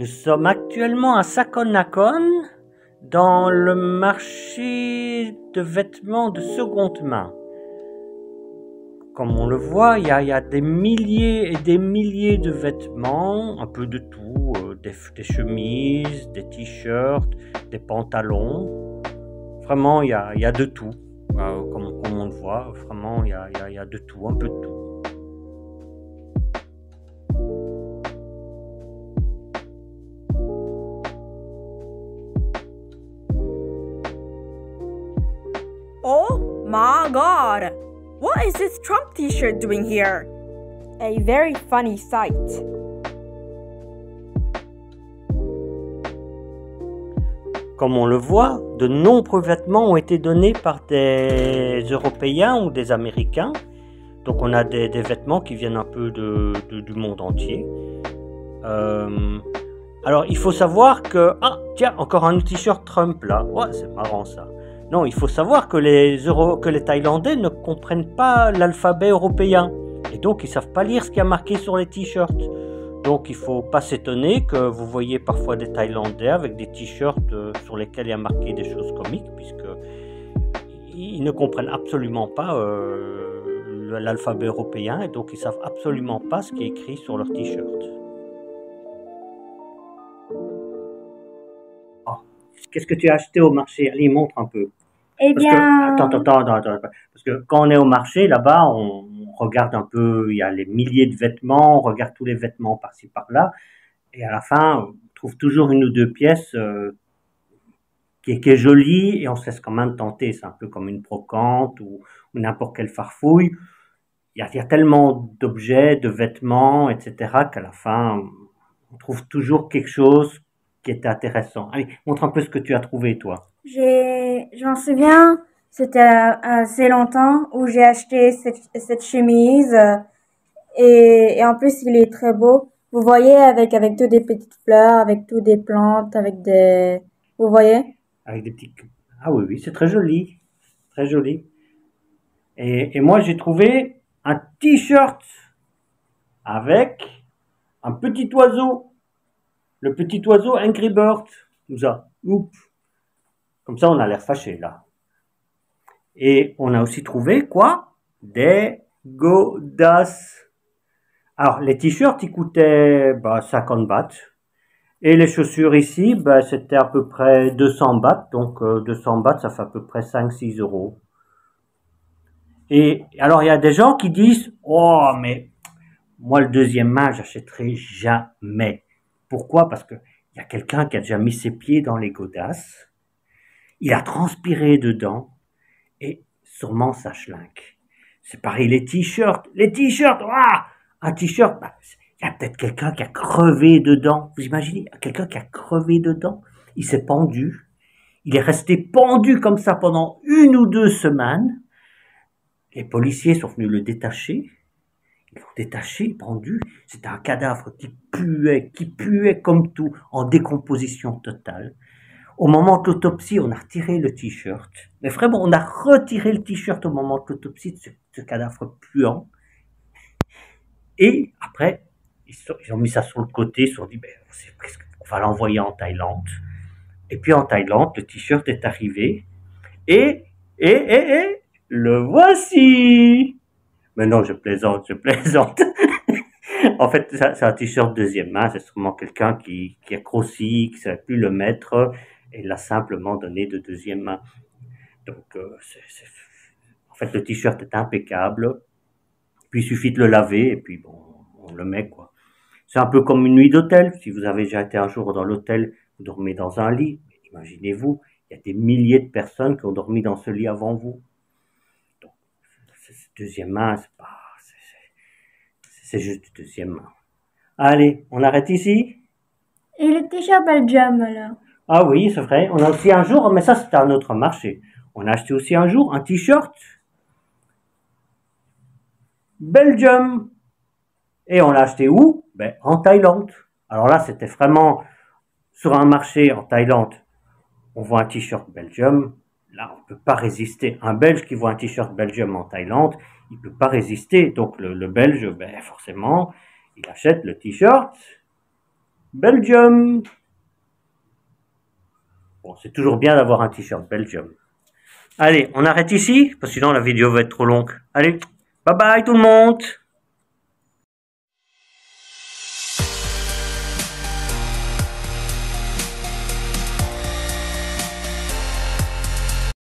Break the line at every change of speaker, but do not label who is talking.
Nous sommes actuellement à Sakon-Nakhon, dans le marché de vêtements de seconde main. Comme on le voit, il y a des milliers et des milliers de vêtements, un peu de tout, des chemises, des t-shirts, des pantalons. Vraiment, il y a de tout, comme on le voit, vraiment, il y a de tout, un peu de tout.
Oh my god! What is this Trump t-shirt doing here? A very funny sight.
Comme on le voit, de nombreux vêtements ont été donnés par des Européens ou des Américains. Donc on a des vêtements qui viennent un peu du monde entier. Alors il faut savoir que... Ah tiens, encore un t-shirt Trump là. Ouais, c'est marrant ça. Non, il faut savoir que les Thaïlandais ne comprennent pas l'alphabet européen. Et donc ils ne savent pas lire ce qu'il y a marqué sur les t-shirts. Donc il ne faut pas s'étonner que vous voyez parfois des Thaïlandais avec des t-shirts sur lesquels il y a marqué des choses comiques, puisqu'ils ne comprennent absolument pas l'alphabet européen, et donc ils ne savent absolument pas ce qui est écrit sur leur t-shirt. Oh, qu'est-ce que tu as acheté au marché? Allez, montre un peu.
Eh bien...
Attends. Parce que quand on est au marché, là-bas, on regarde un peu, il y a les milliers de vêtements, on regarde tous les vêtements par-ci, par-là, et à la fin, on trouve toujours une ou deux pièces qui est jolie, et on se laisse quand même tenter. C'est un peu comme une brocante ou n'importe quelle farfouille. Il y a tellement d'objets, de vêtements, etc., qu'à la fin, on trouve toujours quelque chose qui est intéressant. Allez, montre un peu ce que tu as trouvé, toi.
Je m'en souviens, c'était assez longtemps où j'ai acheté cette chemise et en plus il est très beau. Vous voyez avec toutes des petites fleurs, avec toutes des plantes, avec des... Vous voyez?
Avec des petits... Ah oui, c'est très joli. Très joli. Et moi, j'ai trouvé un t-shirt avec un petit oiseau. Le petit oiseau Angry Bird. Comme ça. Oups. Comme ça, on a l'air fâché, là. Et on a aussi trouvé, quoi? Des godasses. Alors, les t-shirts, ils coûtaient 50 bahts. Et les chaussures ici, c'était à peu près 200 bahts. Donc, 200 bahts, ça fait à peu près 5-6 euros. Et alors, il y a des gens qui disent, oh, mais moi, le deuxième main, j'achèterai jamais. Pourquoi? Parce que il y a quelqu'un qui a déjà mis ses pieds dans les godasses. Il a transpiré dedans et sûrement ça schlingue. C'est pareil, les t-shirts, un t-shirt, il y a peut-être quelqu'un qui a crevé dedans. Vous imaginez, quelqu'un qui a crevé dedans, il s'est pendu, il est resté pendu comme ça pendant 1 ou 2 semaines. Les policiers sont venus le détacher. Ils l'ont détaché, pendu. C'était un cadavre qui puait comme tout, en décomposition totale. Au moment de l'autopsie, on a retiré le t-shirt. Mais vraiment, on a retiré le t-shirt au moment de l'autopsie de ce cadavre puant. Et après, ils ont mis ça sur le côté, ils se sont dit, on va l'envoyer en Thaïlande. Et puis en Thaïlande, le t-shirt est arrivé. Et, le voici! Mais non, je plaisante. En fait, c'est un t-shirt deuxième main, c'est sûrement quelqu'un qui a grossi, qui ne savait plus le mettre, et l'a simplement donné de deuxième main. Donc, en fait, le t-shirt est impeccable, puis il suffit de le laver, et puis bon, on le met, quoi. C'est un peu comme une nuit d'hôtel. Si vous avez déjà été un jour dans l'hôtel, vous dormez dans un lit, imaginez-vous, il y a des milliers de personnes qui ont dormi dans ce lit avant vous. Donc, deuxième main, c'est juste du deuxième main. Allez, on arrête ici?
Et le t-shirt Belgium, alors?
Ah oui, c'est vrai. On a aussi un jour, mais ça c'était un autre marché. On a acheté aussi un jour un t-shirt Belgium. Et on l'a acheté où? En Thaïlande. Alors là, c'était vraiment sur un marché en Thaïlande. On voit un t-shirt Belgium. Là, on ne peut pas résister. Un Belge qui voit un t-shirt Belgium en Thaïlande, il ne peut pas résister. Donc le Belge, forcément, il achète le t-shirt Belgium. Bon, c'est toujours bien d'avoir un t-shirt Belgium. Allez, on arrête ici, parce que sinon la vidéo va être trop longue. Allez, bye bye tout le monde.